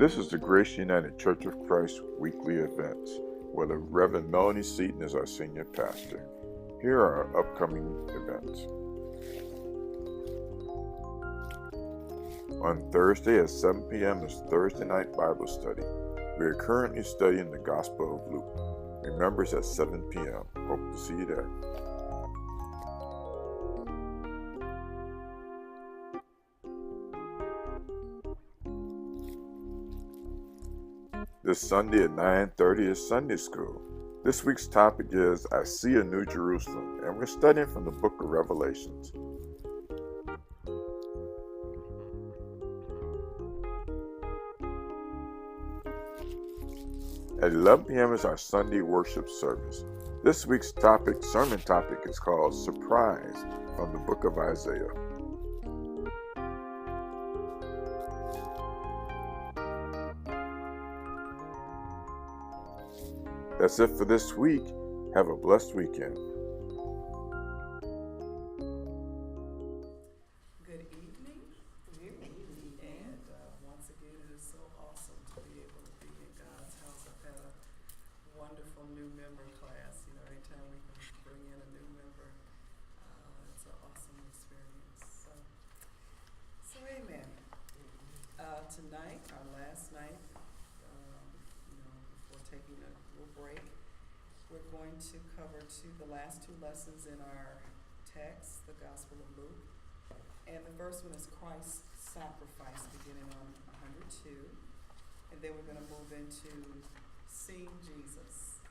This is the Grace United Church of Christ weekly events, where the Reverend Melanie Seaton is our senior pastor. Here are our upcoming events. On Thursday at 7 p.m. is Thursday Night Bible Study. We are currently studying the Gospel of Luke. Remember, it's at 7 p.m. Hope to see you there. This Sunday at 9:30 is Sunday School. This week's topic is I See a New Jerusalem, and we're studying from the book of Revelations. At 11 p.m. is our Sunday worship service. This week's sermon topic is called Surprise from the book of Isaiah. That's it for this week. Have a blessed weekend. Good evening. And once again, it is so awesome to be able to be in God's house. I've had a wonderful new member class. You know, anytime we can bring in a new member, it's an awesome experience. So amen. Tonight, our last night, before taking a little break, we're going to cover the last two lessons in our text, the Gospel of Luke. And the first one is Christ's sacrifice, beginning on 102. And then we're going to move into seeing Jesus.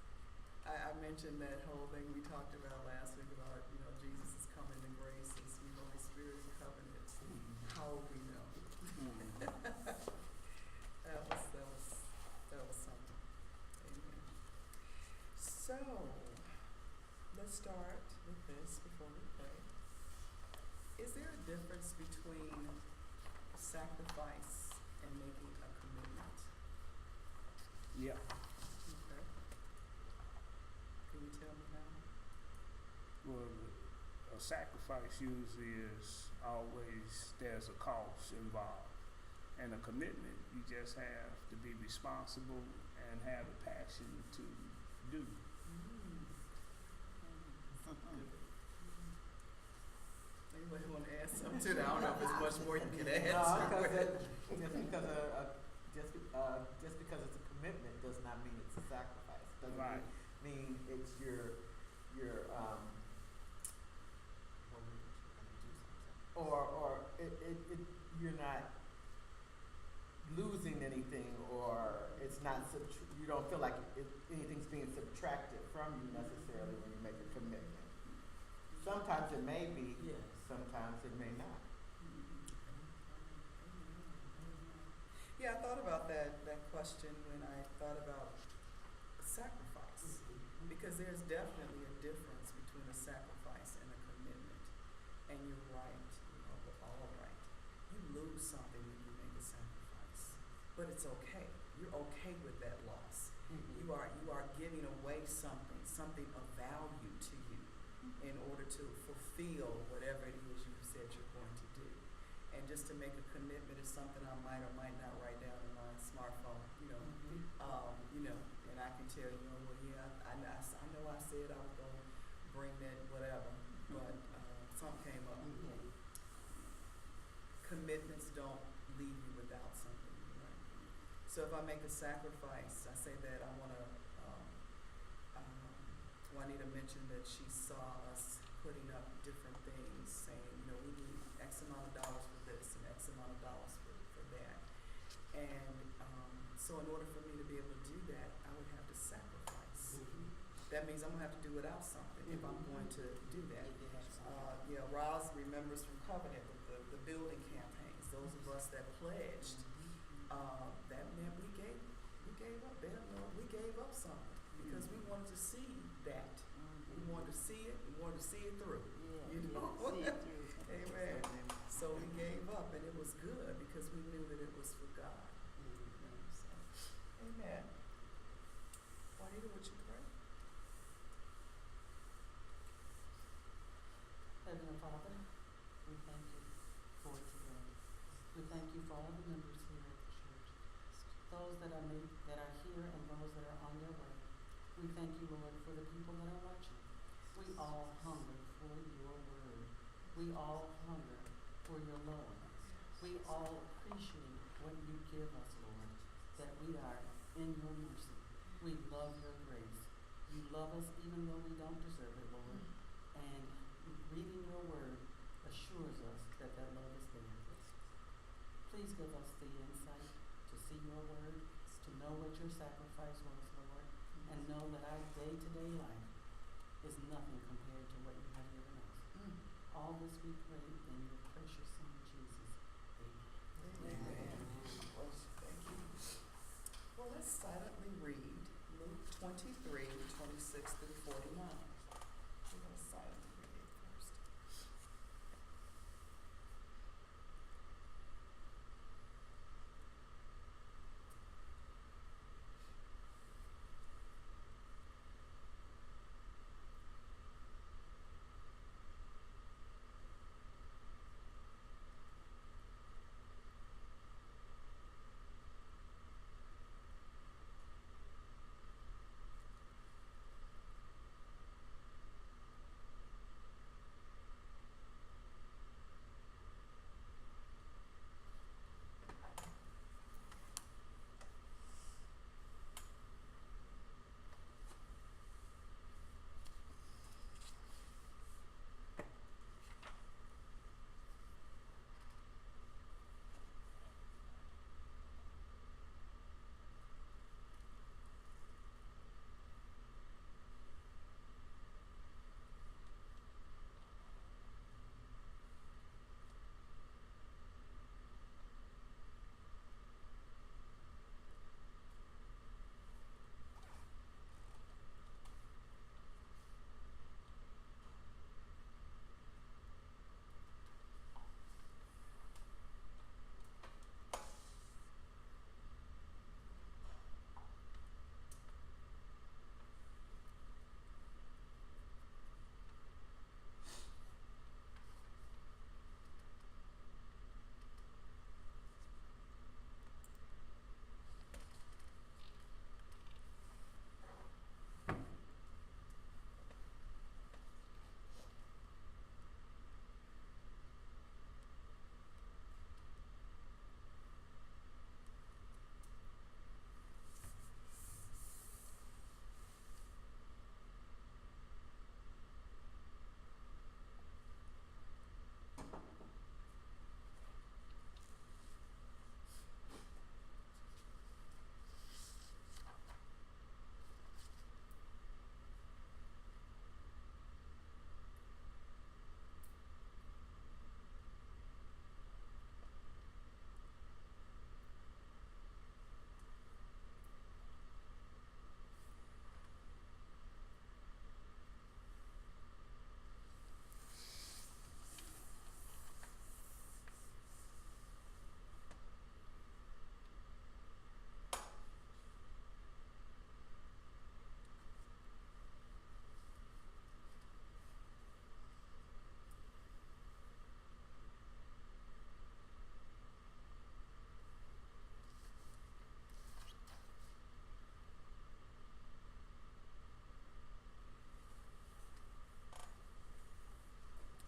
I mentioned that whole thing we talked about last week about, Jesus is coming in grace, his Holy Spirit and covenant. How will we know? that was something. Amen. So, let's start with this before we pray. Is there a difference between sacrifice and making a commitment? Yeah. Okay. Can you tell me how? Well, a sacrifice usually is always, there's a cost involved. And a commitment, you just have to be responsible and have the passion to do. Anybody want to add something to that? I don't know if there's much more you can add. Just because it's a commitment does not mean it's a sacrifice. Doesn't Right. mean it's your or you're not losing anything, or it's not you don't feel like anything's being subtracted from you necessarily when you make a commitment. Sometimes it may be, Yes. sometimes it may not. Yeah, I thought about that question when I thought about sacrifice, because there's definitely a difference between a sacrifice and a commitment. And you're right, we're all right. You lose something when you make a sacrifice, but it's okay. You're okay with that loss. Mm-hmm. You are giving away something of value to you in order to fulfill whatever it is you said you're going to do. And just to make a commitment is something I might or might not write down in my smartphone, and I can tell you, I know I said I was going to bring that whatever, but something came up. Commitments don't leave you without something, right? So if I make a sacrifice, I say that I want to, Juanita mentioned that she saw us putting up different things, saying, we need X amount of dollars for this and X amount of dollars for that. And so in order for me to be able to do that, I would have to sacrifice. That means I'm going to have to do without something if I'm going to do that. Roz remembers from Covenant the building campaigns. Those of us that pledged, that meant we gave up. We gave up something because we wanted to see that. We wanted to see it. We wanted to see it through. See it through. Amen. So we gave up, and it was good because we knew that it was for God. Amen. Juanita, would you pray? Heavenly Father, we thank you for today. We thank you for all the members here at the church, those that are here and those that are on their way. We thank you, Lord, for the people that are watching. We all hunger for your word. We all hunger for your love. We all appreciate what you give us, Lord, that we are in your mercy. We love your grace. You love us even though we don't deserve it, Lord. And reading your word assures us that that love is there. Please give us the insight to see your word, to know what your sacrifice was, Lord, and know that our day-to-day life is nothing compared to what you have given us. All this we pray in your precious Son, Jesus. Amen. Amen. Thank you. Well, let's silently read 23, 26 through 49. We're going to silently read it first.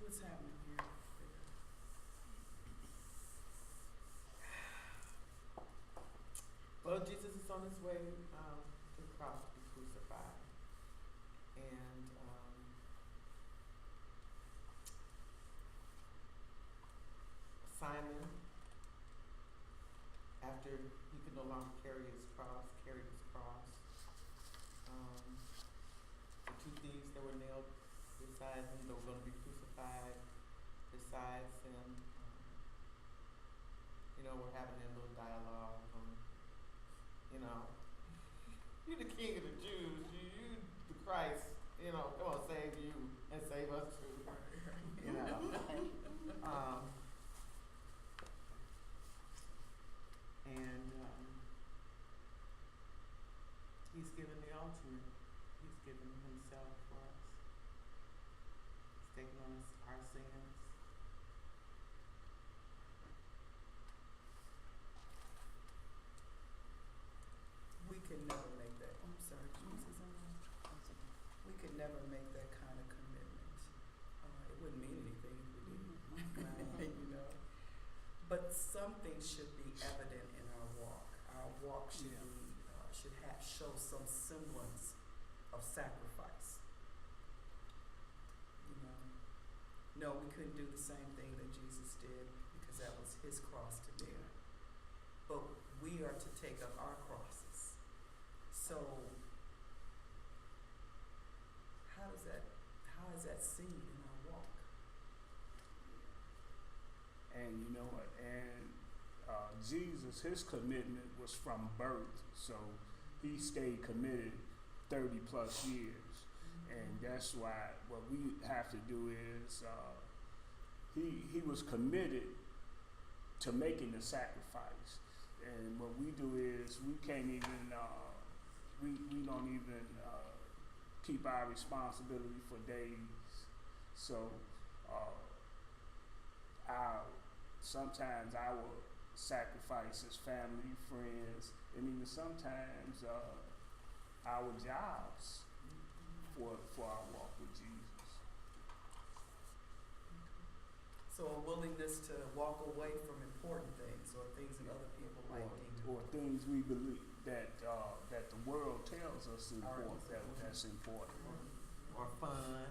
What's happening here? Well, Jesus is on his way to the cross to be crucified. And Simon, after he could no longer carried his cross. The two thieves that were nailed beside him, that were going to be crucified besides him, we're having a little dialogue on, you're the king of the Jews, you the Christ, come on, save you and save us too, and he's given the ultimate. He's given himself for us. He's taken on our sins. We can never make that. I'm sorry, Jesus. We could never make that kind of commitment. It wouldn't mean anything if we did. But something should be evident in our walk. Our walk should show some semblance of sacrifice. No, we couldn't do the same thing that Jesus did because that was his cross to bear. But we are to take up our crosses. So how is that seen in our walk? And you know what? And Jesus, his commitment was from birth. So he stayed committed 30 plus years. And that's why what we have to do is, he was committed to making the sacrifice. And what we do is we can't even, we don't even keep our responsibility for days. So sometimes our sacrifices, family, friends, and even sometimes our jobs for our walk with Jesus. So a willingness to walk away from important things or things that other people might deem Or things we believe that the world tells us is Are important, important. that's important, Or fun,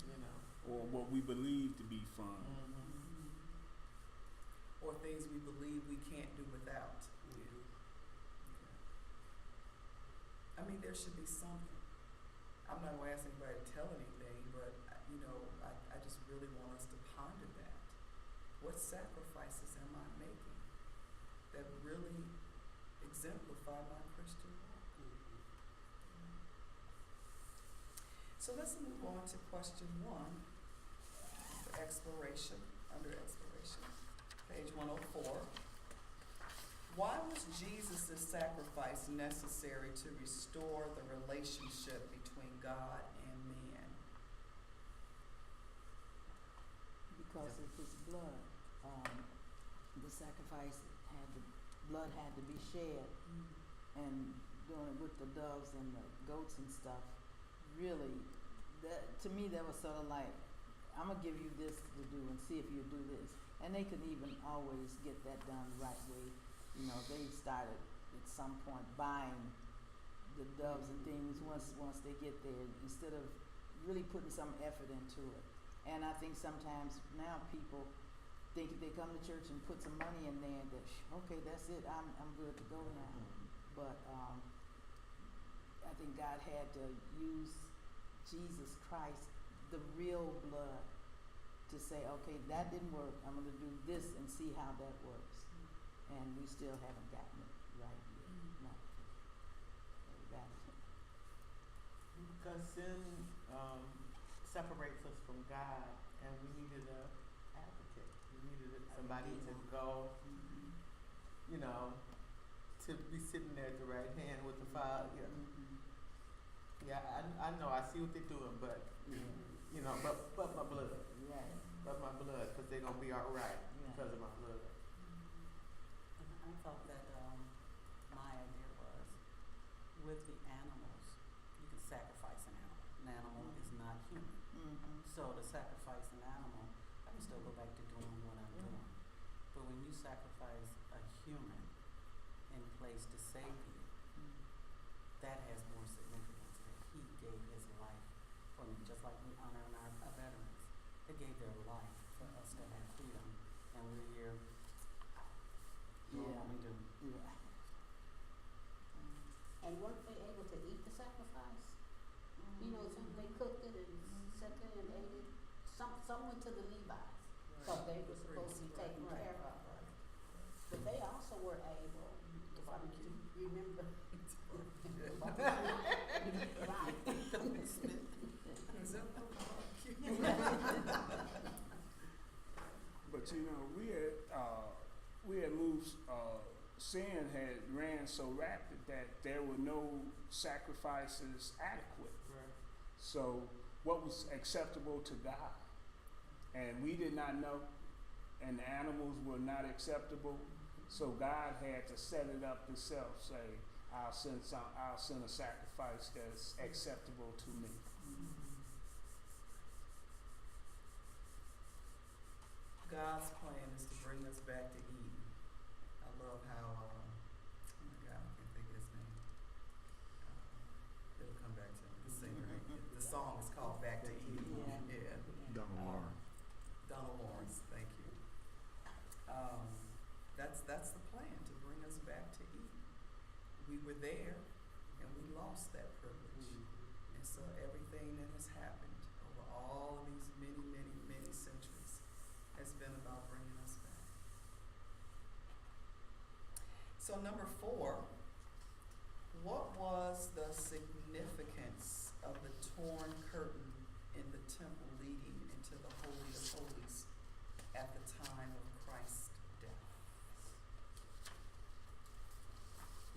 you know. or what we believe to be fun. or things we believe we can't do without. I mean, there should be something. I'm not going to ask anybody to tell anything, but I just really want us to ponder that. What sacrifices am I making that really exemplify my Christian walk? So let's move on to question 1 for exploration, under exploration, page 104. Why was Jesus' sacrifice necessary to restore the relationship between God and man? Because of his blood. The sacrifice blood had to be shed, and doing it with the doves and the goats and stuff, really, to me that was sort of like, I'm gonna give you this to do and see if you do this. And they couldn't even always get that done the right way. They started at some point buying the doves and things once they get there, instead of really putting some effort into it. And I think sometimes now people think if they come to church and put some money in there, that okay, that's it, I'm good to go now. But I think God had to use Jesus Christ, the real blood, to say, okay, that didn't work, I'm going to do this and see how that works. And we still haven't gotten it right yet. No. Because sin separates us from God, and we needed an advocate. We needed somebody to go, to be sitting there at the right hand with the Father. Yeah, I know, I see what they're doing, but but my blood. Right. But my blood, because they're going to be all right because of my blood. And I thought that my idea was, with the animals, you can sacrifice an animal. An animal is not human. So to sacrifice an animal, I can still go back to doing what I'm doing. But when you sacrifice a human in place to save you, that has more significance. That he gave his life for me, just like we honor our veterans. They gave their life for us to have freedom, and we're here doing what we do. Yeah. And weren't they able to eat the sacrifice? They cooked it and sat there and ate it. Some went to the Levites, because they were supposed to be taken care of. But they also were able, if I remember. Right. But we had moved, sin had ran so rapid that there were no sacrifices adequate. Right. So what was acceptable to God? And we did not know, and the animals were not acceptable. So God had to set it up himself, say, I'll send a sacrifice that's acceptable to me. God's plan is to bring us back to Eden. I love how, oh my God, I can't think of his name. It'll come back to me. The singer, the song is called Back to Eden. Yeah. Donald Lawrence. Donald Lawrence, thank you. That's the plan, to bring us back to Eden. We were there, and we lost that privilege. And so everything that has happened over all of these many, many, many centuries has been about bringing us back. So number 4, What was the significance of the torn curtain in the temple leading into the Holy of Holies at the time of Christ's death?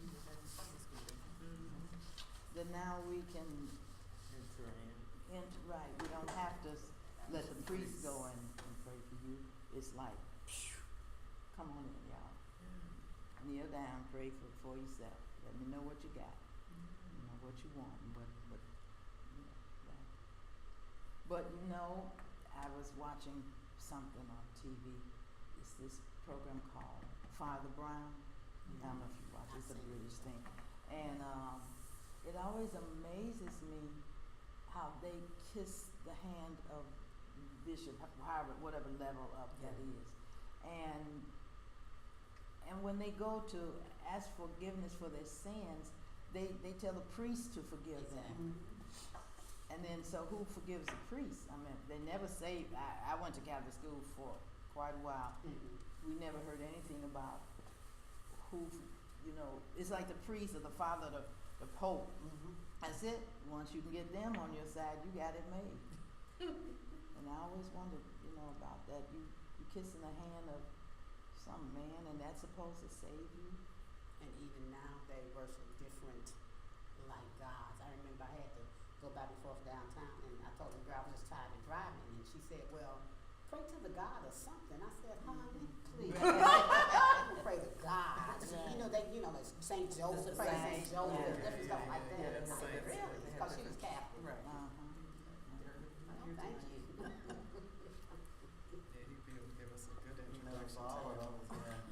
You were in Sunday school, didn't you? Then now we can, right, we don't have to let the priest go and pray for you. It's like, phew, come on in, y'all. Kneel down, pray for yourself. Let me know what you got. You know what you want, but you know, that. But you know, I was watching something on TV. It's this program called Father Brown. I don't know if you watch it. It's a British thing, and it always amazes me how they kiss the hand of bishop, however, whatever level up that is, and when they go to ask forgiveness for their sins, they tell the priest to forgive them. And then, so who forgives the priest? I mean, they never say, I went to Catholic school for quite a while. We never heard anything about who, you know, it's like the priest or the father, the pope. That's it. Once you can get them on your side, you got it made. And I always wondered, you know, about that. You kissing the hand of some man, and that's supposed to save you. And even now they worship different like gods. I remember I had to go back and forth downtown, and I told the girl I was just tired of driving, and she said, "Well, pray to the God or something." I said, "Honey, please." I don't pray to God. You know, like Saint Joseph, pray to Saint Joseph, different stuff like that. Yeah, I said, saints. really? Because she was Catholic. Right. Oh, thank you. Yeah, he'd be able to give us a good introduction to it.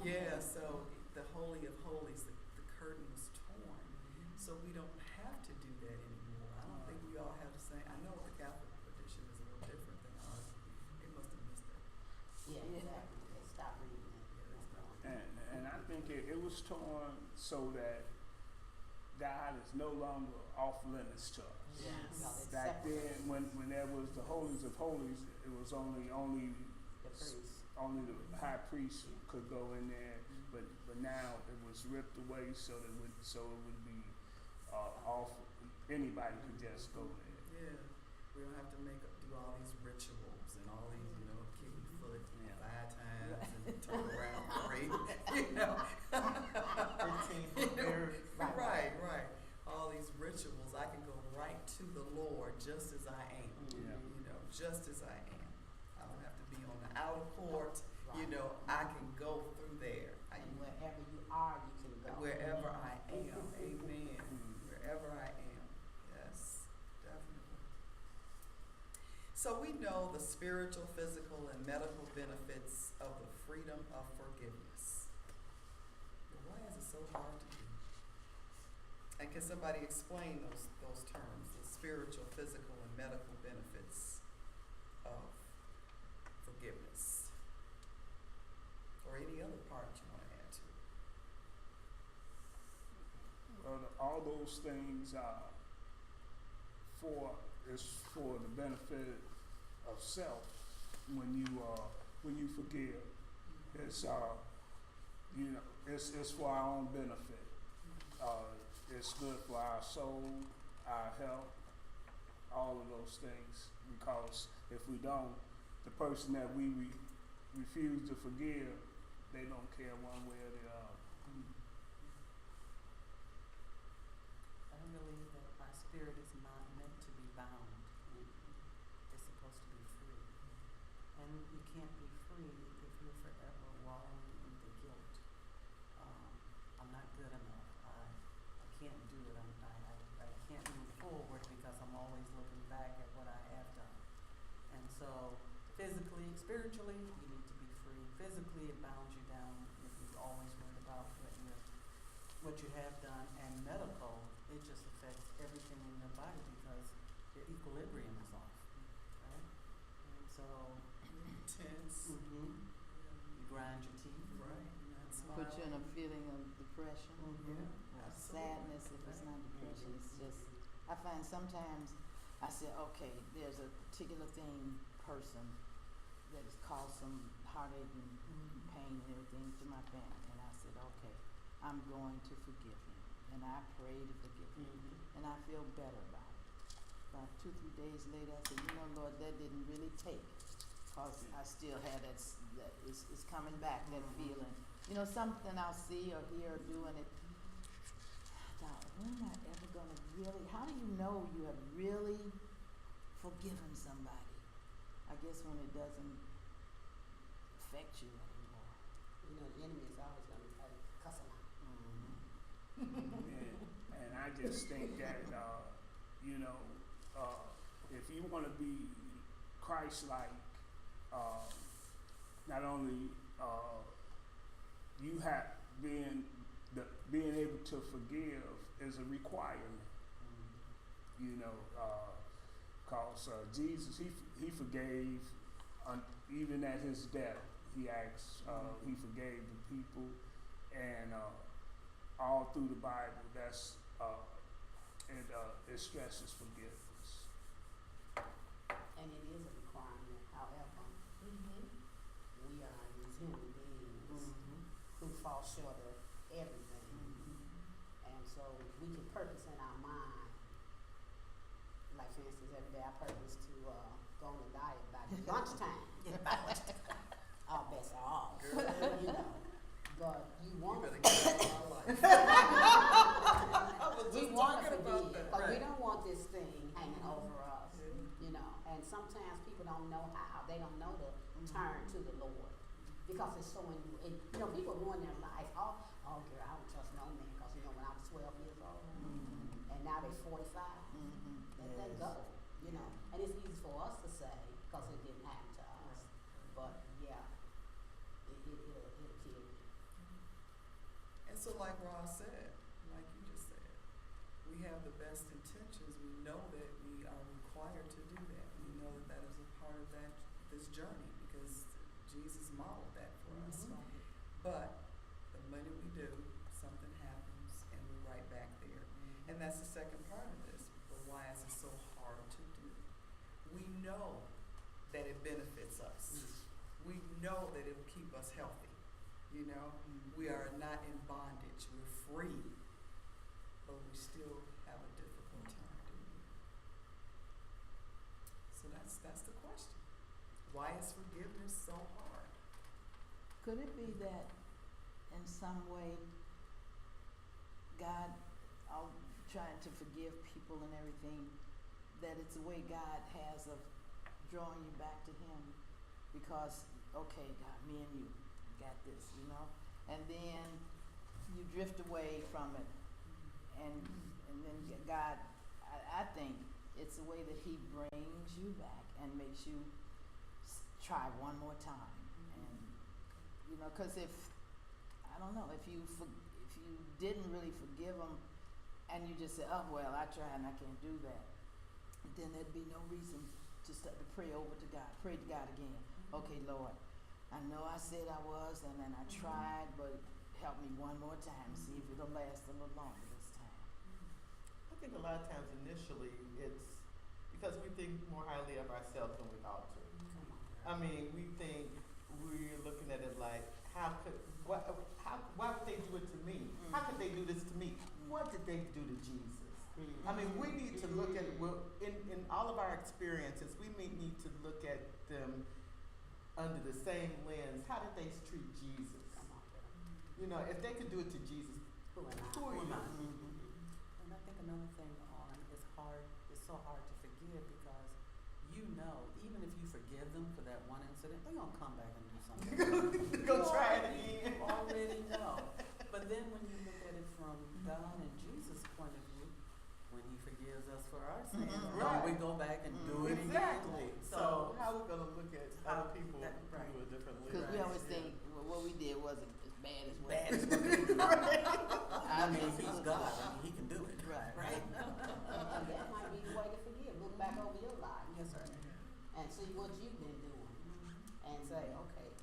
Yeah, so the Holy of Holies, the curtain was torn. So we don't have to do that anymore. I don't think we all have the same. I know the Catholic tradition is a little different than ours. They must have missed it. Yeah, exactly. They stopped reading it. Yeah, they stopped. And I think it was torn so that God is no longer off limits to us. Yes. No, it's Back separate. then, when there was the holies of holies, it was only The priest. only the high priest could go in there. But now it was ripped away so it would be off. Anybody could just go there. Yeah, we don't have to do all these rituals and all these, kick your foot 5 times and turn around great, Right. All these rituals, I can go right to the Lord just as I am. Yeah. Just as I am. I don't have to be on the outer court. Right. I can go through there. And wherever you are, you can go. Wherever I am, amen. Wherever I am, yes, definitely. So we know the spiritual, physical, and medical benefits of the freedom of forgiveness. But why is it so hard to do? And can somebody explain those terms, the spiritual, physical, and medical benefits of forgiveness? Or any other part you want to add to it? Well, all those things are for the benefit of self. When you forgive, it's it's for our own benefit. It's good for our soul, our health, all of those things. Because if we don't, the person that we refuse to forgive, they don't care one way or the other. I believe that our spirit is not meant to be bound. It's supposed to be free. And you can't be free if you're forever wallowing in the guilt. I'm not good enough. I can't do it. I can't move forward because I'm always looking back at what I have done. And so physically, spiritually, you need to be free. Physically, it bounds you down if you're always worried about what you have done. And medical, it just affects everything in your body because your equilibrium is off, right? And so, Tense. you grind your teeth. Right. Not Put you in a smiling. feeling of depression. Yeah, Or absolutely. sadness if it's not depression. It's just, I find sometimes I say, okay, there's a particular person that has caused some heartache and pain and everything to my family. And I said, okay, I'm going to forgive him. and I pray to forgive them. Mm-hmm. And I feel better about it. About 2-3 days later, I said, you know, Lord, that didn't really take, cause I still had that it's coming back, that feeling. You know, something I'll see or hear or do, and it, I thought, when am I ever gonna really, how do you know you have really forgiven somebody? I guess when it doesn't affect you anymore. You know, the enemy is always gonna try to cuss them out. And I just think that, you know, if you want to be Christ-like, not only you have being able to forgive is a requirement. You know, cause Jesus he forgave even at his death. He asked, he forgave the people, and all through the Bible, that's it stresses forgiveness. And it is a requirement, however, we are these human beings who fall short of everything. And so we can purpose in our mind, like for instance, every day I purpose to go on a diet by lunchtime. All bets are off, you know. But you want to we want to forgive, but we don't want this thing hanging over us, you know. And sometimes people don't know how. They don't know to turn to the Lord because it's so you know, people ruin their life. Oh girl, I don't trust no man because, you know, when I was 12 years old and now they're 45, let that go, you know. And it's easy for us to say because it didn't happen to us. But yeah, it'll kill you. And so like Ross said, like you just said, we have the best intentions. We know that we are required to do that. We know that that is a part of this journey because Jesus modeled that for us. But the minute we do, something happens and we're right back there. And that's the second part of this. But why is it so hard to do? We know that it benefits us. We know that it will keep us healthy. You know, we are not in bondage. We're free, but we still have a difficult time doing it. So that's the question. Why is forgiveness so hard? Could it be that in some way God, trying to forgive people and everything, that it's a way God has of drawing you back to Him? Because, okay, God, me and you got this, you know? And then you drift away from it. And then God, I think it's a way that He brings you back and makes you try one more time. And, you know, because if you didn't really forgive them and you just say, oh, well, I tried and I can't do that, then there'd be no reason to start to pray over to God, pray to God again. Okay, Lord, I know I said I was, and then I tried, but help me one more time, see if it'll last a little longer this time. I think a lot of times initially it's because we think more highly of ourselves than we ought to. I mean, we think we're looking at it like, why would they do it to me? How could they do this to me? What did they do to Jesus? I mean, we need to look at, in all of our experiences, we may need to look at them under the same lens. How did they treat Jesus? You know, if they could do it to Jesus, who are you? And I think another thing it's so hard to forgive because you know, even if you forgive them for that one incident, they're going to come back and do something. Go try it again. You already know. But then when you look at it from God and Jesus' point of view, when He forgives us for our sins, we go back and do it Exactly. again. So how are we going to look at other people right. through a different lens? Because we always think, well, what we did wasn't as bad as what Bad as what we do. I mean, He's God. I mean, He can do it. Right. And that might be the way to forgive. Look back over your life. Yes, sir. And see what you've been doing. And say, okay,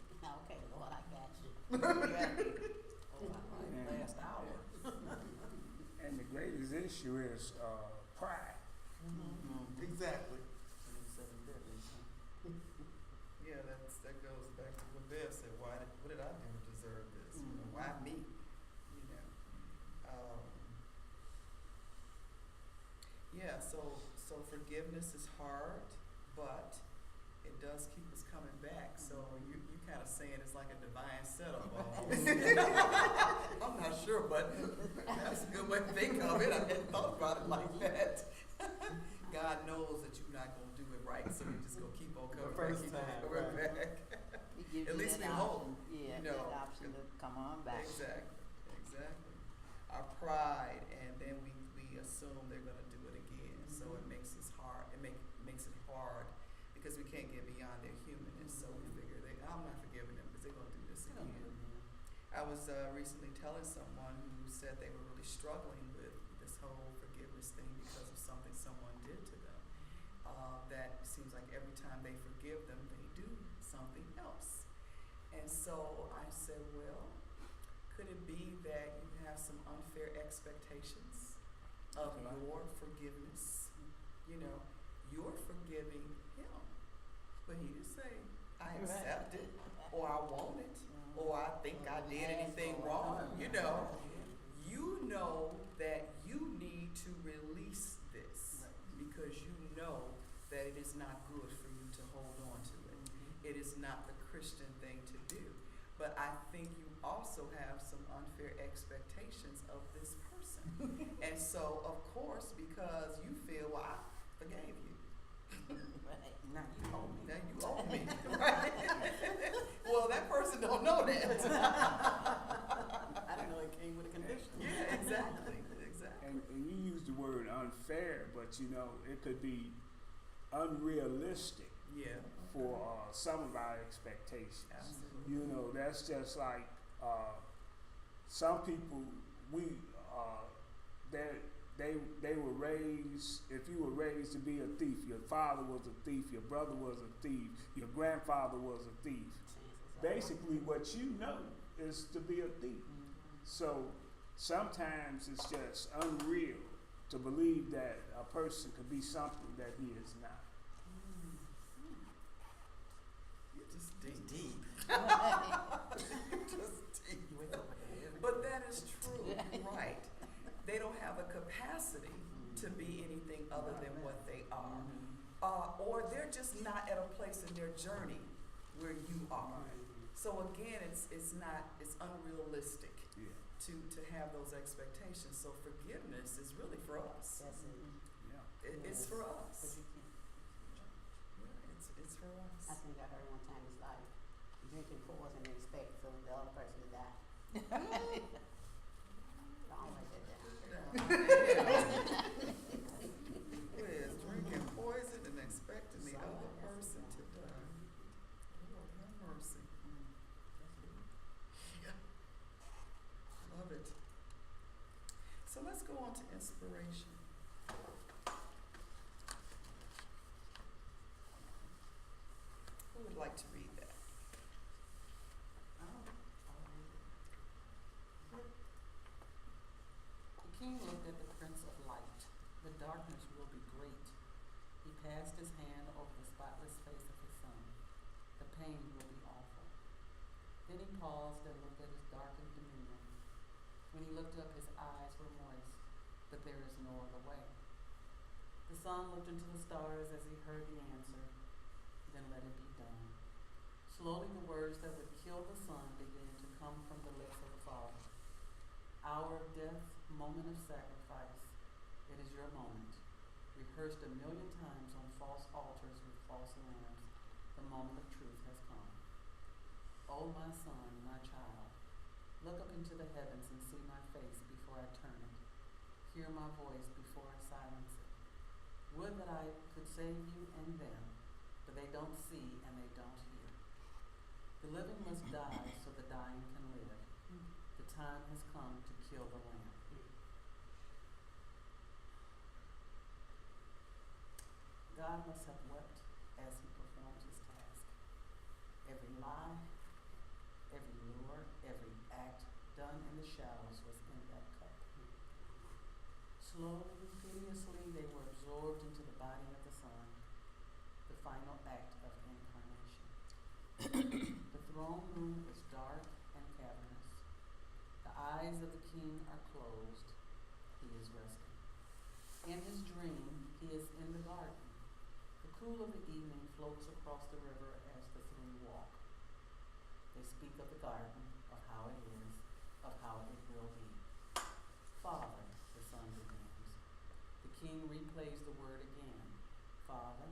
Lord, I got you. Last hour. And the greatest issue is pride. Exactly. Yeah, that goes back to what Bev said. What did I do to deserve this? You know, why me? You know, yeah, so forgiveness is hard, but it does keep us coming back. So you kind of saying it's like a divine setup almost. I'm not sure, but that's a good way to think of it. I hadn't thought about it like that. God knows that you're not going to do it right, so you're just going to keep on coming back, first keep on time, coming right. back. He gives At you least that we hope, option. Yeah, you know. that option to come on back. Exactly. Our pride, and then we assume they're going to do it again. So it makes us hard. It makes it hard because we can't get beyond their humanness. So we figure I'm not forgiving them because they're going to do this again. I was recently telling someone who said they were really struggling with this whole forgiveness thing because of something someone did to them. That seems like every time they forgive them, they do something else. And so I said, well, could it be that you have some unfair expectations of your forgiveness? You know, you're forgiving him, but he didn't say, I accept it, or I want it, or I think I did anything wrong. You know that you need to release this because you know that it is not good for you to hold on to it. It is not the Christian thing to do. But I think you also have some unfair expectations of this person. And so, of course, because you feel, well, I forgave you. Right. Now you owe me. Now you owe me. Right? Well, that person don't know that. I didn't know it came with a condition. Yeah, exactly. And you use the word unfair, but you know, it could be unrealistic Yeah. for some of our expectations. Absolutely. You know, that's just like some people they were raised. If you were raised to be a thief, your father was a thief, your brother was a thief, your grandfather was a thief. Basically, what you know is to be a thief. So sometimes it's just unreal to believe that a person could be something that he is not. You're just deep. Deep. Just deep. You wake up with a heavy. But that is true, right? They don't have the capacity to be anything other than what they are. Or they're just not at a place in their journey where you are. So again, it's unrealistic Yeah. to have those expectations. So forgiveness is really for us. That's it. Yeah. It's for But us. you can't. Yeah, it's for I us. think I heard one time it's like drinking poison and expect the other person to die. Don't write that down. Whereas drinking poison and expecting the other person to die. Lord have mercy. Yeah. Love it. So let's go on to inspiration. Who would like to read that? The king looked at the Prince of Light. The darkness will be great. He passed his hand over the spotless face of his son. The pain will be awful. Then he paused and looked at his darkened dominion. When he looked up, his eyes were moist, but there is no other way. The son looked into the stars as he heard the answer. Then let it be done. Slowly the words that would kill the son began to come from the lips of the father. Hour of death, moment of sacrifice. It is your moment. Rehearsed 1,000,000 times on false altars with false lambs, the moment of truth has come. Oh, my son, my child, look up into the heavens and see my face before I turn it. Hear my voice before I silence it. Would that I could save you and them, but they don't see and they don't hear. The living must die so the dying can live. The time has come to kill the lamb. God must have wept as he performed his task. Every lie, every lure, every act done in the shadows was in that cup. Slowly, hideously, they were absorbed into the body of the Son, the final act of incarnation. The throne room is dark and cavernous. The eyes of the king are closed. He is resting. In his dream, he is in the garden. The cool of the evening floats across the river as the three walk. They speak of the garden, of how it is, of how it will be. Father, the son begins. The king replays the word again. Father,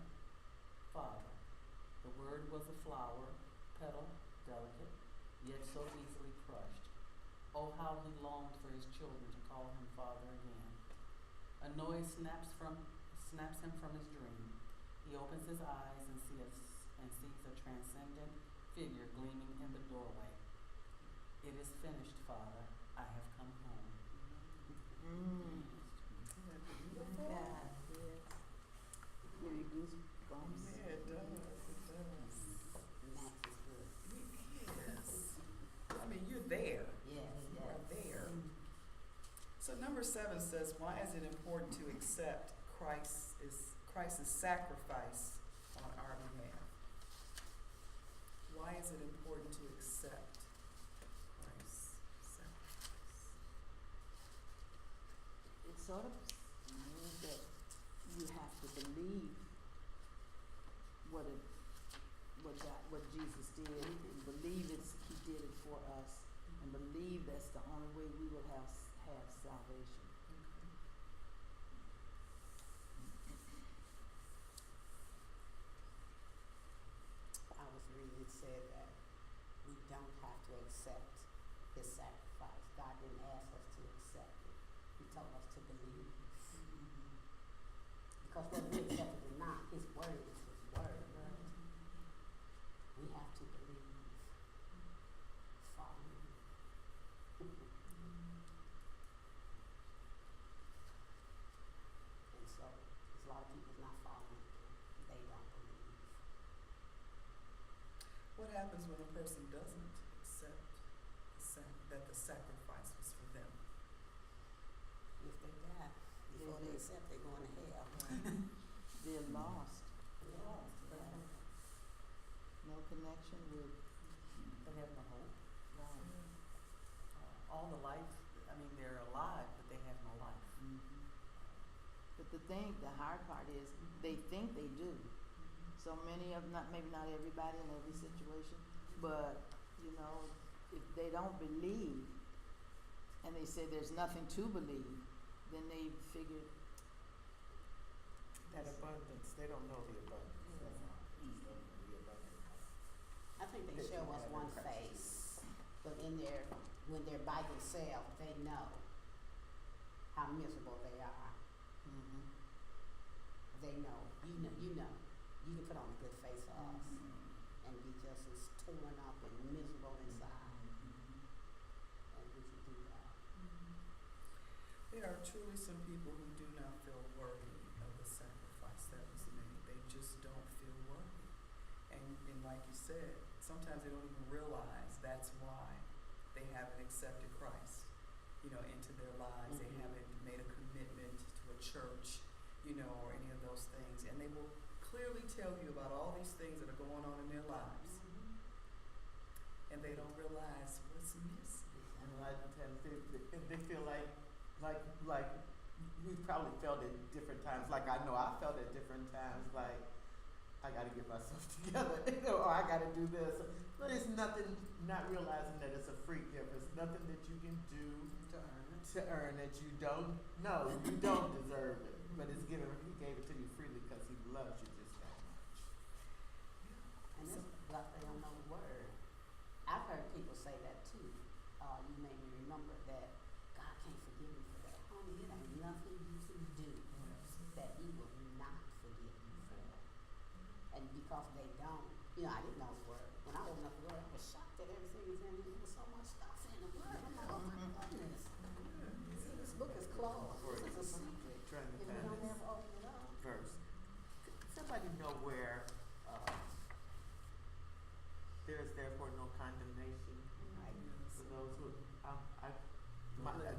Father. The word was a flower, petal, delicate, yet so easily crushed. Oh, how he longed for his children to call him father again. A noise snaps him from his dream. He opens his eyes and sees a transcendent figure gleaming in the doorway. It is finished, Father. I have come home. Yeah, yes. Give you goosebumps. Yeah, it does. It does. Max is good. Yes. I mean, you're there. Yes, You are yes. there. So number 7 says, why is it important to accept Christ's sacrifice on our behalf? Why is it important to accept Christ's sacrifice? It sort of means that you have to believe what Jesus did, and believe he did it for us, and believe that's the only way we will have salvation. I was reading, it said that we don't have to accept his sacrifice. God didn't ask us to accept it. He told us to believe. Because whether we accept it or not, his word is his word. We have to believe. Follow him. And so, there's a lot of people not following him. They don't believe. What happens when a person doesn't accept that the sacrifice was for them? If they die before they accept, they're going to hell. They're lost. Yes, Yeah. No connection with They have no hope. God. All the life, I mean, they're alive, but they have no life. But the hard part is, they think they do. So many of, maybe not everybody in every situation, but, if they don't believe, and they say there's nothing to believe, then they figure, That abundance, they don't know the abundance. That's all. They don't know the abundance. I think they That show you us have in one Christ. face, but when they're by themselves, they know how miserable they are. They know, you know, you can put on a good face for us and be just as torn up and miserable inside. And we can do that. There are truly some people who do not feel worthy of the sacrifice that was made. They just don't feel worthy. And like you said, sometimes they don't even realize that's why they haven't accepted Christ, into their lives. They haven't made a commitment to a church, or any of those things. And they will clearly tell you about all these things that are going on in their lives. And they don't realize what's missing. And a lot of times they feel like we probably felt at different times. Like I know I felt at different times. Like I got to get myself together, or I got to do this. But it's nothing. Not realizing that it's a free gift. It's nothing that you can do to earn it. You don't. No, you don't deserve it. But it's given. He gave it to you freely because he loves you just that much. And it's like they don't know the word. I've heard people say that too. You made me remember that God can't forgive you for that. Honey, it ain't nothing you can do that he will not forgive you for. And because they don't, I didn't know the word. When I opened up the word, I was shocked at everything was in it. There was so much stuff in the word. I'm like, oh my goodness. See, this book is closed. This is a secret. Trying to And we find don't this ever open it up. verse. Somebody know where there is therefore no condemnation Right. for those who.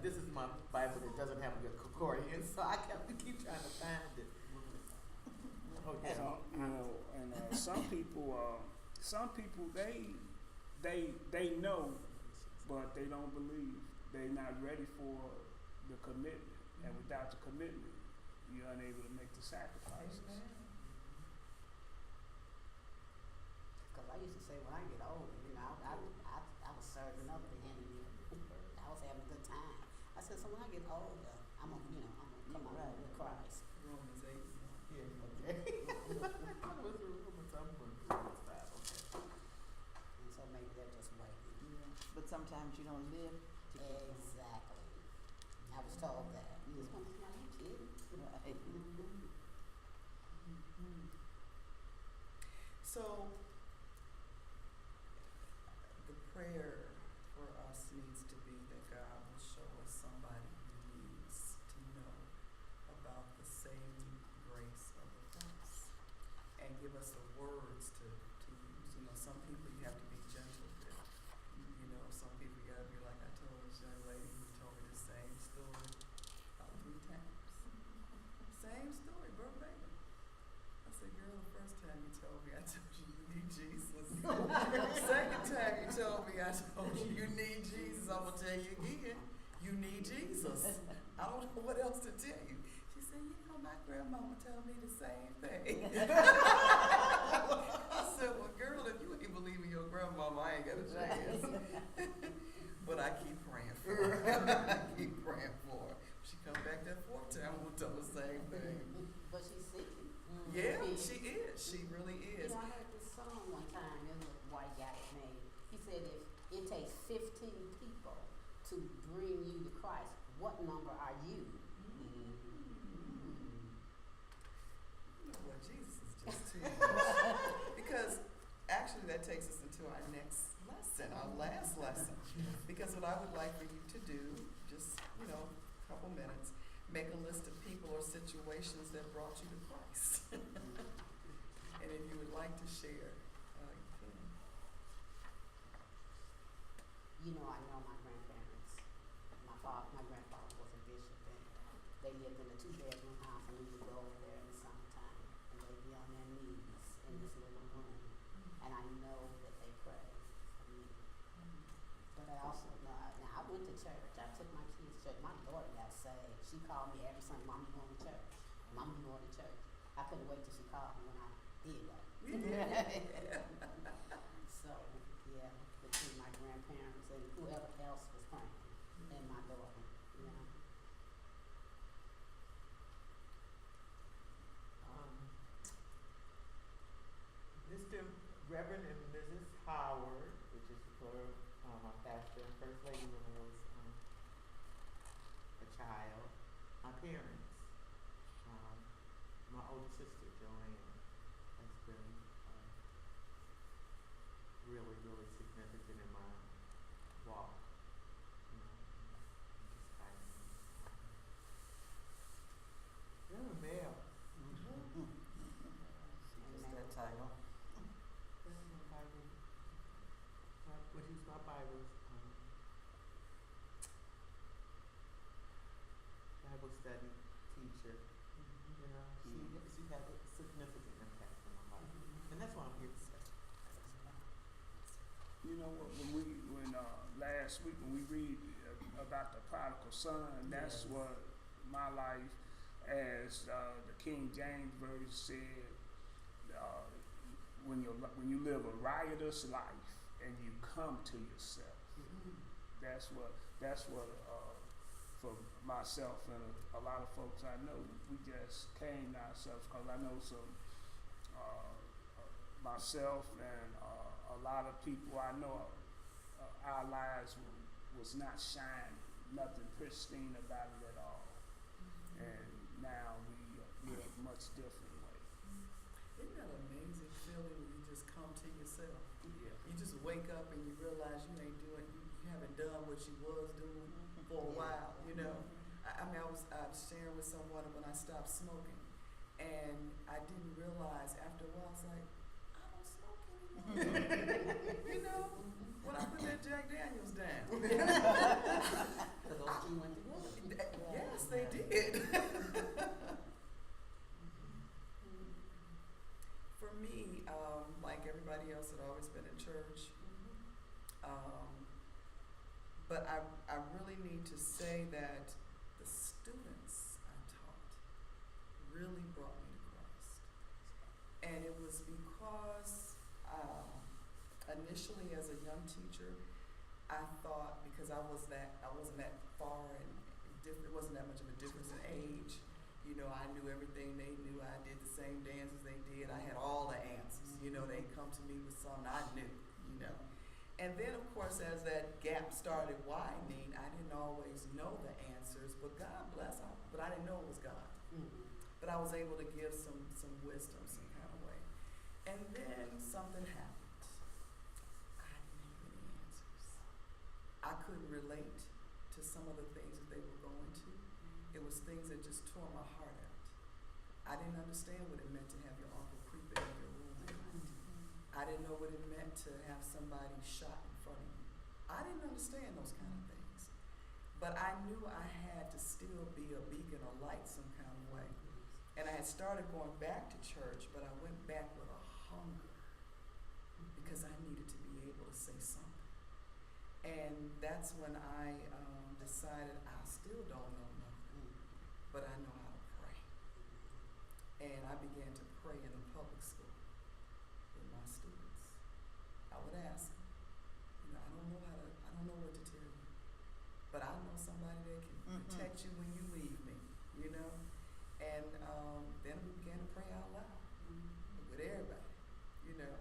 This is my Bible that doesn't have a good concordance, so I keep trying to find it. Okay. And some people they know, but they don't believe. They're not ready for the commitment, and without the commitment, you're unable to make the sacrifices. Cause I used to say when I get older, you know, I was serving up the enemy. I was having a good time. I said, so when I get older, I'm gonna come on Right. with Christ. Romans 8. Yeah, okay. I was Romans 5, okay. And so maybe they're just waiting. Yeah. But sometimes you don't live to get home. Exactly. I was told that. Yeah. This one's not you kidding. Right. So, the prayer for us needs to be that God will show us somebody who needs to know about the saving grace of the cross and give us the words to use. You know, some people you have to be gentle with. You know, some people you gotta be like I told this young lady who told me the same story about 3 times. Same story, verbatim. I said, girl, the first time you told me, I told you you need Jesus. Second time you told me, I told you you need Jesus. I'm going to tell you again, you need Jesus. I don't know what else to tell you. She said, you know, my grandmama told me the same thing. I said, well, girl, if you ain't believing your grandmama, I ain't got a chance. But I keep praying for her. I keep praying for her. She come back that 4th time, we'll tell the same thing. But she's sick. Yeah, she is. She really You is. know, I heard this song one time, this little white guy that made it. He said if it takes 15 people to bring you to Christ, what number are you? You know what? Jesus is just too much. Because actually that takes us into our next lesson, our last lesson. Because what I would like for you to do, just, you know, a couple minutes, make a list of people or situations that brought you to Christ. And if you would like to share, you can. You know, I know my grandparents. My grandfather was a bishop, and they lived in a 2-bedroom house, and we would go over there in the summertime, and they'd be on their knees in this little room. And I know that they prayed for me. But I also know, now I went to church. I took my kids to church. My daughter got saved. She called me every Sunday, Mom, you going to church? Mom, you going to church? I couldn't wait till she called me when I did go. So, yeah, between my grandparents and whoever else was praying, and my daughter, you know. Mr. Reverend and Mrs. Howard, which is for my pastor and first lady when I was a child, my parents, my older sister Joanne has been really, really significant in my walk. You know, just kind of, you're a male. Just that title. When she was my Bible study teacher, you know, she had a significant impact on my life, and that's what I'm here to say. You know what? When last week when we read about the prodigal son, that's Yes. what my life, as the King James version said, when you live a riotous life and you come to yourself. That's what for myself and a lot of folks I know, we just came to ourselves, because I know some myself and a lot of people I know, our lives was not shining, nothing pristine about it at all. And now we live a much different way. Isn't that an amazing feeling when you just come to yourself? Yeah. You just wake up and you realize you ain't doing, you haven't done what you was doing for a while, you know? I mean, I was sharing with someone when I stopped smoking, and I didn't realize after a while, I was like, I don't smoke anymore. You know, when I put that Jack Daniels down. So those two went together. Yes, they did. For me, like everybody else, had always been in church. But I really need to say that the students I taught really brought me to Christ. And it was because initially as a young teacher, I thought because I wasn't that far and it wasn't that much of a difference in age. You know, I knew everything they knew. I did the same dances they did. I had all the answers. You know, they'd come to me with something I knew, you know. And then, of course, as that gap started widening, I didn't always know the answers, but God bless, but I didn't know it was God. Mm-hmm. But I was able to give some wisdom, some kind of way. And then something happened. I didn't have any answers. I couldn't relate to some of the things that they were going to. It was things that just tore my heart out. I didn't understand what it meant to have your uncle creeping in your room at night. I didn't know what it meant to have somebody shot in front of you. I didn't understand those kind of things. But I knew I had to still be a beacon, a light some kind of way. And I had started going back to church, but I went back with a hunger because I needed to be able to say something. And that's when I decided I still don't know nothing, but I know how to pray. And I began to pray in the public school with my students. I would ask them, you know, I don't know what to tell you, but I know somebody that can protect you when you leave me, you know? And then we began to pray out loud with everybody, you know?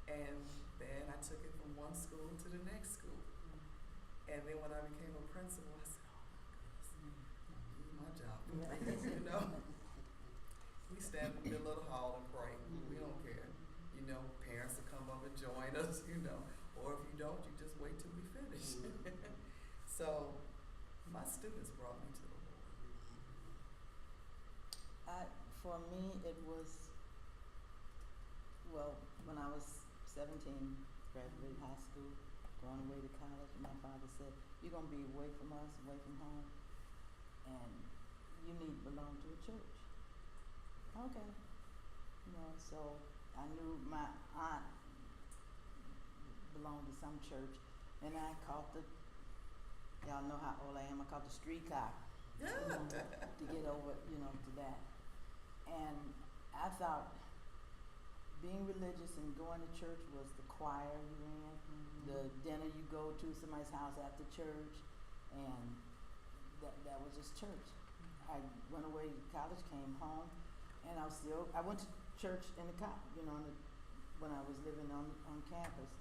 And then I took it from one school to the next school. And then when I became a principal, I said, oh my goodness, my job, you know? We stand in the middle of the hall and pray. We don't care. You know, parents will come up and join us, you know. Or if you don't, you just wait till we finish. So my students brought me to the Lord. For me, it was, well, when I was 17, graduated high school, going away to college, my father said, you're going to be away from us, away from home, and you need to belong to a church. Okay. You know, so I knew my aunt belonged to some church, and I caught y'all know how old I am, I caught the streetcar to get over, you know, to that. And I thought being religious and going to church was the choir you ran, the dinner you go to somebody's house after church, and that was just church. I went away to college, came home, and I went to church in the when I was living on campus.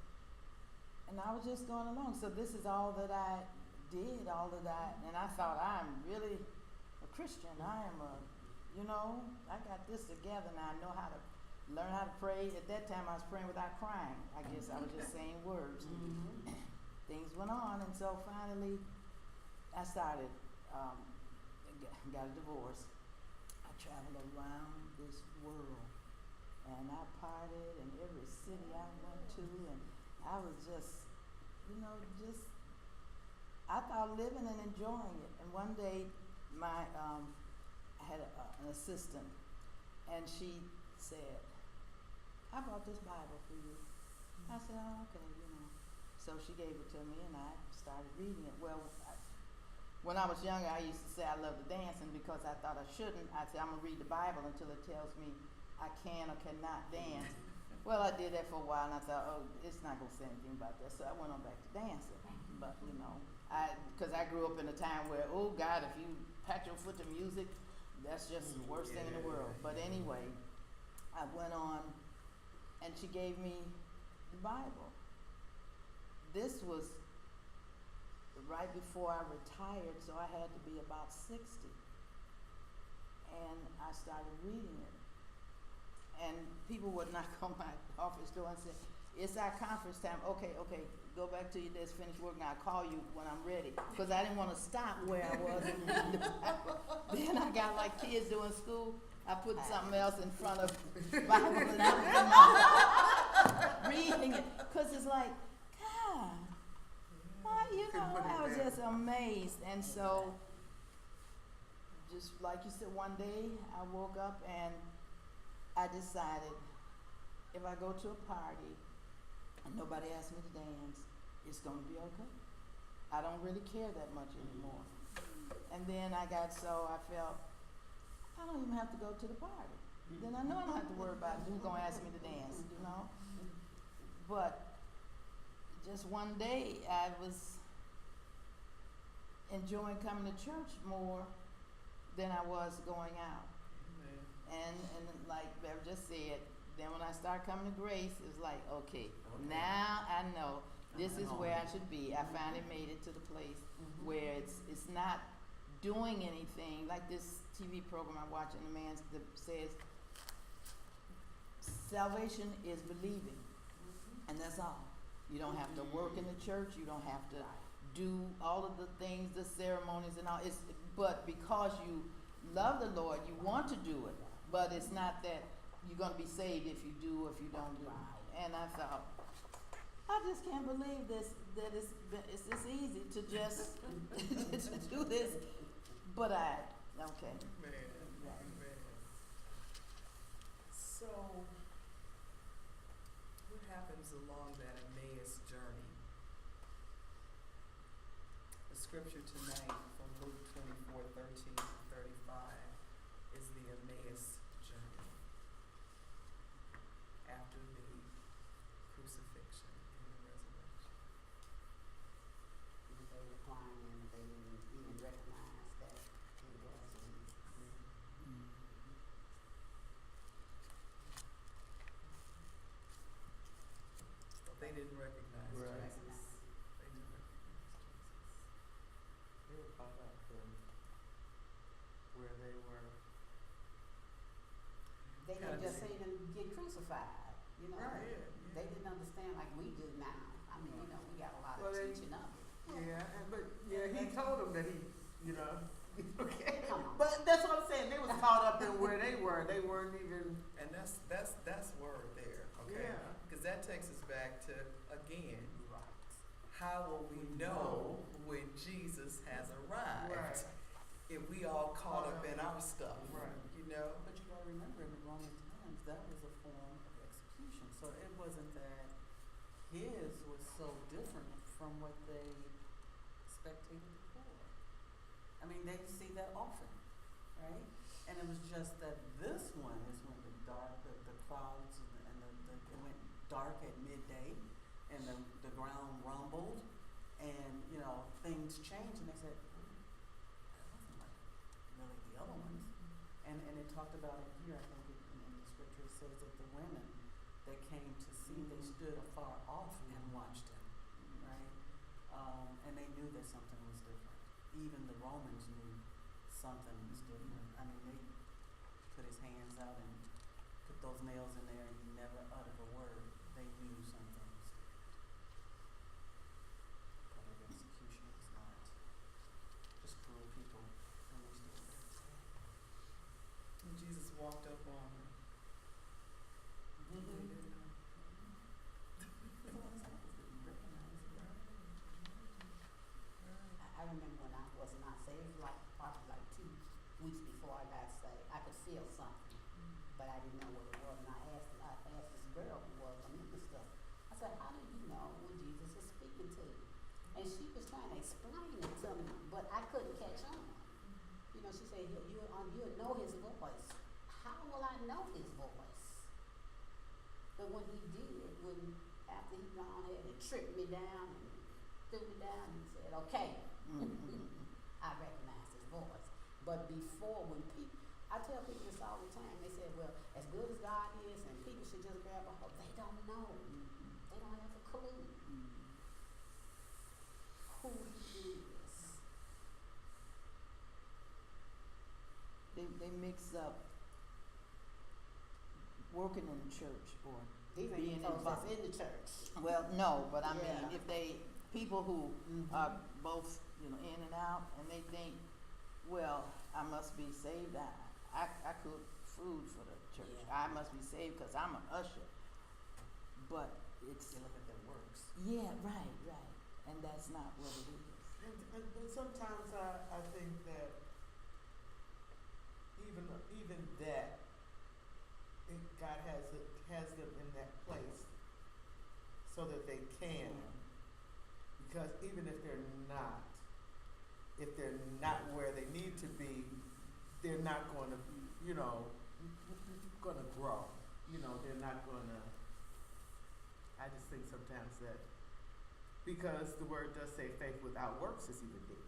And I was just going along. So this is all that I did, and I thought I'm really a Christian. I am I got this together now. I know how to learn how to pray. At that time I was praying without crying. I guess I was just saying words. Things went on, and so finally I started, got a divorce. I traveled around this world, and I partied in every city I went to, and I was just, I thought living and enjoying it. And one day, I had an assistant, and she said, I brought this Bible for you. I said, oh, okay, So she gave it to me, and I started reading it. Well, when I was younger, I used to say I loved the dancing because I thought I shouldn't. I said, I'm going to read the Bible until it tells me I can or cannot dance. Well, I did that for a while, and I thought, oh, it's not going to say anything about that. So I went on back to dancing. But, because I grew up in a time where, oh, God, if you pat your foot to music, that's just the worst thing in the world. But anyway, I went on, and she gave me the Bible. This was right before I retired, so I had to be about 60. And I started reading it. And people would knock on my office door and say, it's our conference time. Okay, go back to your desk, finish work, and I'll call you when I'm ready. Because I didn't want to stop where I was. Then I got like kids doing school. I put something else in front of Bible and I'm reading it. Because it's like, God, I was just amazed. And so, just like you said, one day I woke up and I decided if I go to a party and nobody asks me to dance, it's going to be okay. I don't really care that much anymore. And then I felt I don't even have to go to the party. Then I know I don't have to worry about who's gonna ask me to dance, you know? But just one day I was enjoying coming to church more than I was going out. And like Bev just said, then when I started coming to Grace, it's like, okay, now I know this is where I should be. I finally made it to the place where it's not doing anything like this TV program I'm watching. The man that says salvation is believing, and that's all. You don't have to work in the church. You don't have to do all of the things, the ceremonies and all. But because you love the Lord, you want to do it. But it's not that you're going to be saved if you do or if you don't do it. And I thought, I just can't believe this, that it's this easy to just to do this. But okay. Amen. So, what happens along that Emmaus journey? The scripture tonight from Luke 24:13-35 is the Emmaus journey after the crucifixion and the resurrection. They were crying and they didn't even recognize that he was Jesus. They didn't recognize Right. Jesus. They didn't recognize Jesus. They were caught up in where they were. They Kinda had just see- seen him get crucified, you know. Right. They didn't understand like we do now. I mean, you know, we got a lot Well, of they- teaching of it. He told them that he, okay. Come on. But that's what I'm saying. They was caught up in where they were. They weren't even. And that's word there, okay? Yeah. Because that takes us back to, again, how will we know when Jesus has arrived? Right. If we all caught up in our stuff, Right. you know? But you gotta remember, in the Roman times, that was a form of execution. So it wasn't that his was so different from what they spectated before. I mean, they see that often, right? And it was just that this one is when the clouds and it went dark at midday, and the ground rumbled, and things changed, and they said, that wasn't like really the other ones. And it talked about it here, I think in the scripture it says that the women that came to see, they stood afar off and watched him, right? And they knew that something was different. Even the Romans knew something was different. I mean, they put his hands out and put those nails in there, and he never uttered a word. They knew something was different. Public execution is not just cruel people, and they still do. And Jesus walked up on her. They didn't know. I remember when I was not saved, probably 2 weeks before I got saved, I could feel something, but I didn't know what it was. And I asked this girl who was a minister, I said, how do you know when Jesus is speaking to you? And she was trying to explain it to me, but I couldn't catch on. She said, you'll know his voice. How will I know his voice? But when he did, after he gone ahead and tripped me down and threw me down, he said, okay. I recognize his voice. But before, I tell people this all the time, they say, well, as good as God is, and people should just grab a hold, they don't know. They don't have a clue who he is. They mix up working in the church or These being ain't folks that's involved. in the church. Well, no, but I mean, Yeah. if people who are both, in and out, and they think, well, I must be saved. I cook food for the church. Yeah. I must be saved because I'm an usher. But it's, You look at their works. yeah, right. And that's not what it is. And sometimes I think that even that, God has them in that place so that they can. Because even if they're not where they need to be, they're not going to, you know, going to grow. You know, they're not going to. I just think sometimes that because the word does say faith without works is even dead.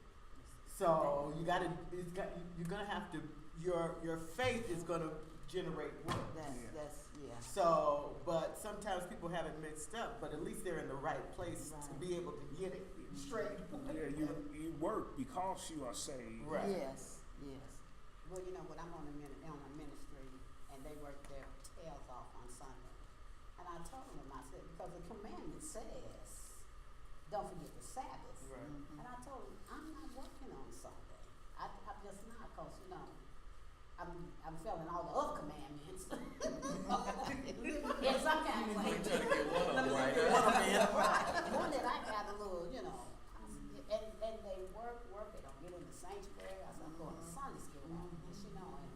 So you're gonna have to your faith is gonna generate work. That's yeah. So, but sometimes people have it mixed up. But at least they're in the right place to Right. be able to get it straight. Yeah, you work because you are saved. Right. Yes. Well, you know, when I'm on a ministry and they work their tails off on Sunday, and I told them, I said, because the commandment says, don't forget the Sabbath. Right. Mhm. And I told him, I'm not working on Sunday. I'm just not, because, you know, I'm failing all the other commandments. In some kind of way. Right. One that I got a little, you know, and they work, they don't get in the sanctuary. I said, I'm going to Sunday school on this, you know, and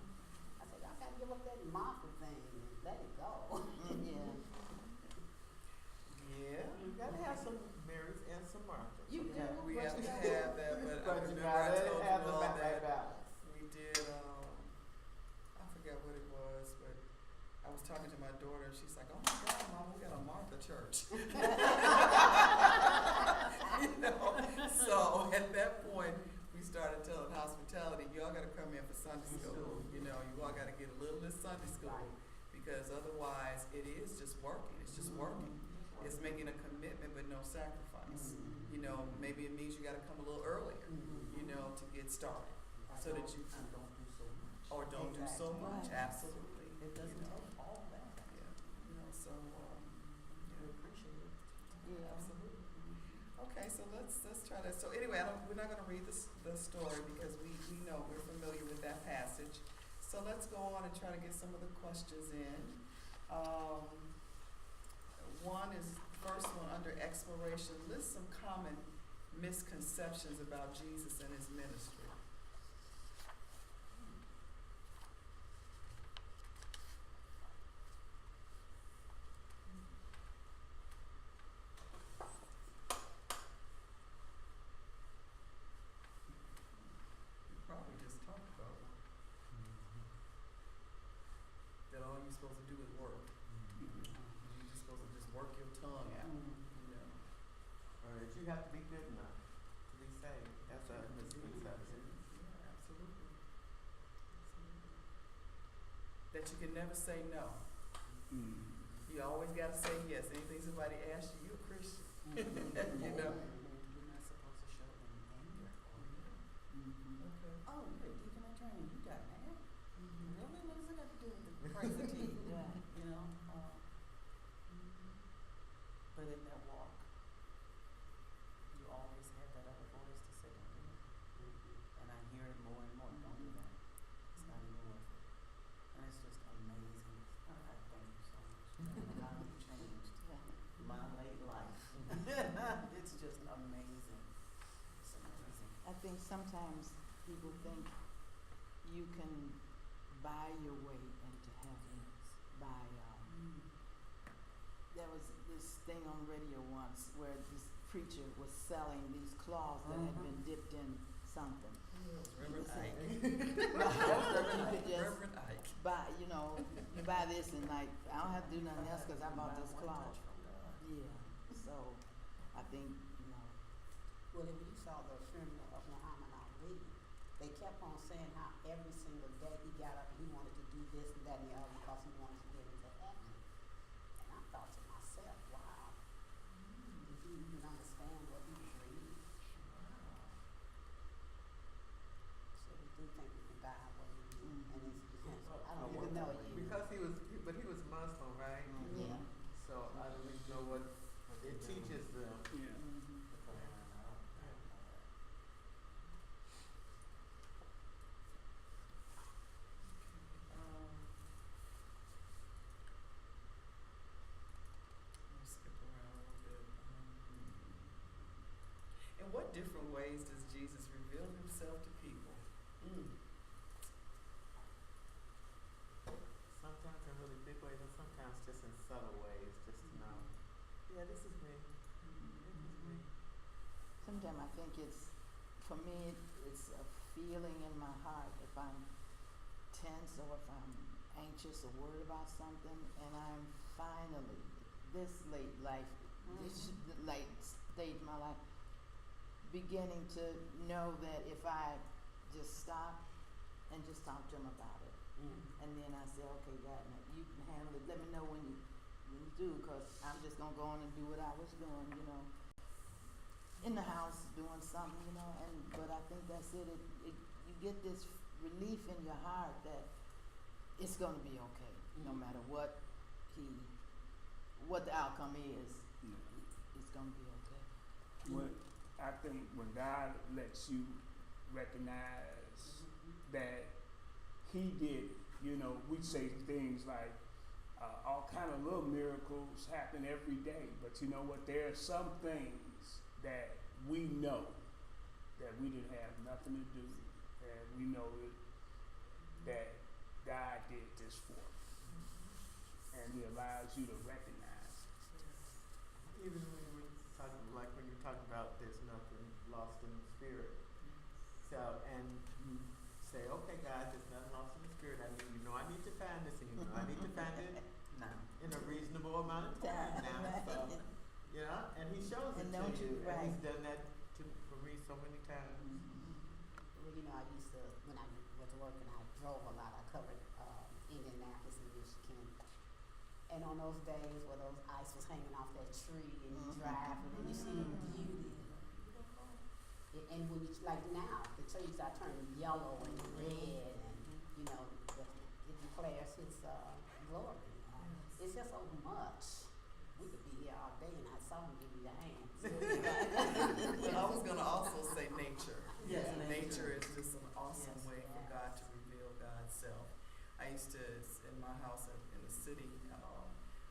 I said, y'all got to give up that Martha thing and let it go. Yeah. Yeah, you gotta have some Marys and some Marthas. You do, We but have you to gotta- have that, but I But you remember I gotta told have you the all right that balance. we did, I forget what it was, but I was talking to my daughter and she's like, oh my God, Mom, we got a Martha church. You know, so at that point, we started telling hospitality, y'all gotta come in for Sunday school. You know, you all gotta get a little bit of Sunday school. Right. Because otherwise, it is just working, it's just working. It's making a commitment but no sacrifice. You know, maybe it means you gotta come a little earlier, you know, to get started. So that you, And don't do so much. or don't do so Exactly. much, Right. absolutely. It doesn't you know. take all that. Yeah, you know, so, We yeah, appreciate it. Yeah. absolutely. Okay, so let's try that. So anyway, we're not gonna read the story because we know, we're familiar with that passage. So let's go on and try to get some of the questions in. First one under exploration, list some common misconceptions about Jesus and his ministry. You probably just talked about one. That all you're supposed to do is work. You're just supposed to just work your tongue out, you know. Or that you have to be good enough to be saved. That's a misconception. Yeah, absolutely. That you can never say no. You always gotta say yes. Anything somebody asks you, you're a Christian. You know. You're not supposed to show any anger or Mhm. Okay. oh, you're a deacon at training, you got mad? Really? What does it got to do with the praise team? Right. You know? But in that walk, you always have that other voice to say, don't do it. And I hear it more and more, don't do that. It's not even worth it. And it's just amazing. I thank you so much. How you changed my late life. It's just amazing. It's amazing. I think sometimes people think you can buy your way into heaven by there was this thing on the radio once where this preacher was selling these cloths that had been dipped in something. Reverend Ike. You could just Reverend Ike. buy, you know, you buy this and like, I don't have to do nothing else because I bought this cloth. Yeah, so I think, you know, Well, if you saw the funeral of Muhammad Ali, they kept on saying how every single day he got up and he wanted to do this and that and the other because he wanted to get into heaven. And I thought to myself, wow, did he even understand what he was reading? So we do think we can buy what we need, and it's, I don't even know you. Because he was Muslim, right? Yeah. So I don't even know what it teaches them. Yeah. Let me skip around a little bit. In what different ways does Jesus reveal himself to people? Sometimes in really big ways and sometimes just in subtle ways, just to know. Yeah, this is me. This is me. sometimes I think it's, for me, it's a feeling in my heart if I'm tense or if I'm anxious or worried about something, and I'm finally, this late life, this late stage in my life, beginning to know that if I just stop and just talk to him about it, and then I say, okay, God, now you can handle it. Let me know when you do, because I'm just gonna go on and do what I was doing, you know, in the house doing something, you know. And but I think that's it. You get this relief in your heart that it's gonna be okay, no matter what the outcome is. It's gonna be okay. What I think when God lets you recognize that He did it, you know, we say things like all kind of little miracles happen every day, but you know what? There are some things that we know that we didn't have nothing to do, and we know that God did this for us, and He allows you to recognize it. Even when you talk, like when you're talking about there's nothing lost in the spirit. So, and you say, okay, God, there's nothing lost in the spirit. I mean, you know, I need to find this, and you know, I need to find it in a reasonable amount of time now. So, you know, and He shows it And to don't you, you- and right. He's done that for me so many times. Well, you know, I used to, when I was working, I drove a lot. I covered Indianapolis and Michigan. And on those days where those ice was hanging off that tree and you drive and you see the beauty. And when you, like now, the trees are turning yellow and red and, you know, it declares His glory. It's just so much. We could be here all day and I saw Him give you your hands. Well, I was gonna also say nature. Yes, Nature is just an awesome Yes. way for God to reveal God's self. I used to, in my house in the city,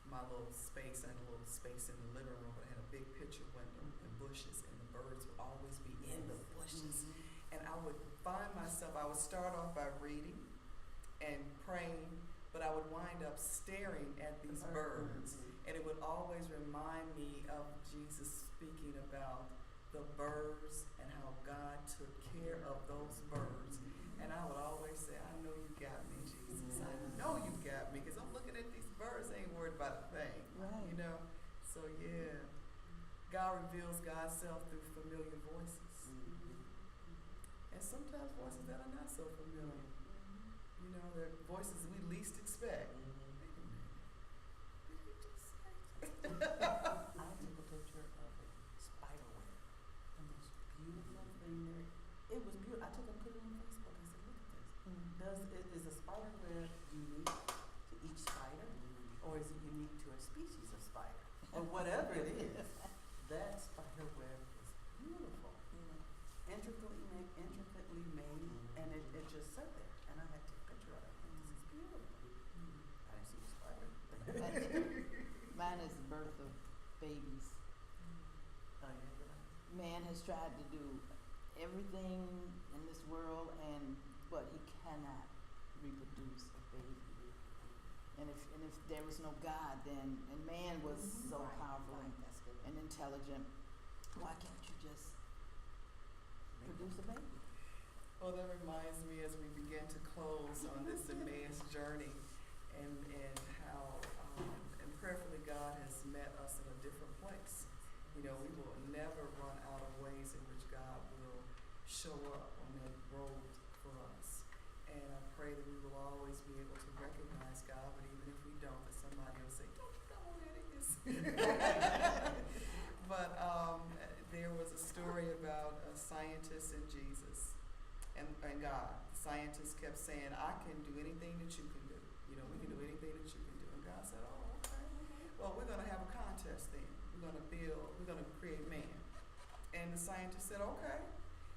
my little space, I had a little space in the living room, but I had a big picture window and bushes, and the birds would always be in the bushes. And I would find myself, I would start off by reading and praying, but I would wind up staring at these birds. And it would always remind me of Jesus speaking about the birds and how God took care of those birds. And I would always say, I know you got me, Jesus. I know you got me, because I'm looking at these birds, I ain't worried about a thing. Right. You know? So yeah, God reveals God's self through familiar voices. And sometimes voices that are not so familiar. You know, they're voices we least expect. Wait a minute. Did he just say? I took a picture of a spider web, the most beautiful thing there. It was beautiful. I took a put it on Facebook. I said, look at this. Is a spider web unique to each spider, or is it unique to a species of spider, or whatever it is? That spider web is beautiful, intricately made, and it just sat there, and I had to take a picture of it. This is beautiful. I didn't see a spider. Mine is the birth of babies. Oh, yeah, you're right. Man has tried to do everything in this world, but he cannot reproduce a baby. And if there was no God, then and man was so powerful That's good. and intelligent, why can't you just produce a baby? Well, that reminds me as we begin to close on this Emmaus journey and how and prayerfully God has met us in a different place. You know, we will never run out of ways in which God will show up on that road for us. And I pray that we will always be able to recognize God, but even if we don't, that somebody will say, don't you know who that is? But there was a story about a scientist and Jesus and God. The scientist kept saying, I can do anything that you can do. You know, we can do anything that you can do. And God said, oh, okay. Well, we're going to have a contest then. We're going to create man. And the scientist said, okay.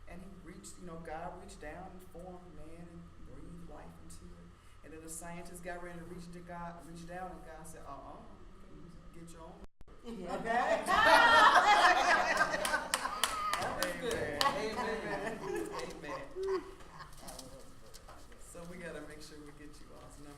And he reached, God reached down and formed man and breathed life into it. And then the scientist got ready to reach down, and God said, get your own. Okay? That was good. Amen. Amen. So we got to make sure we get you all's number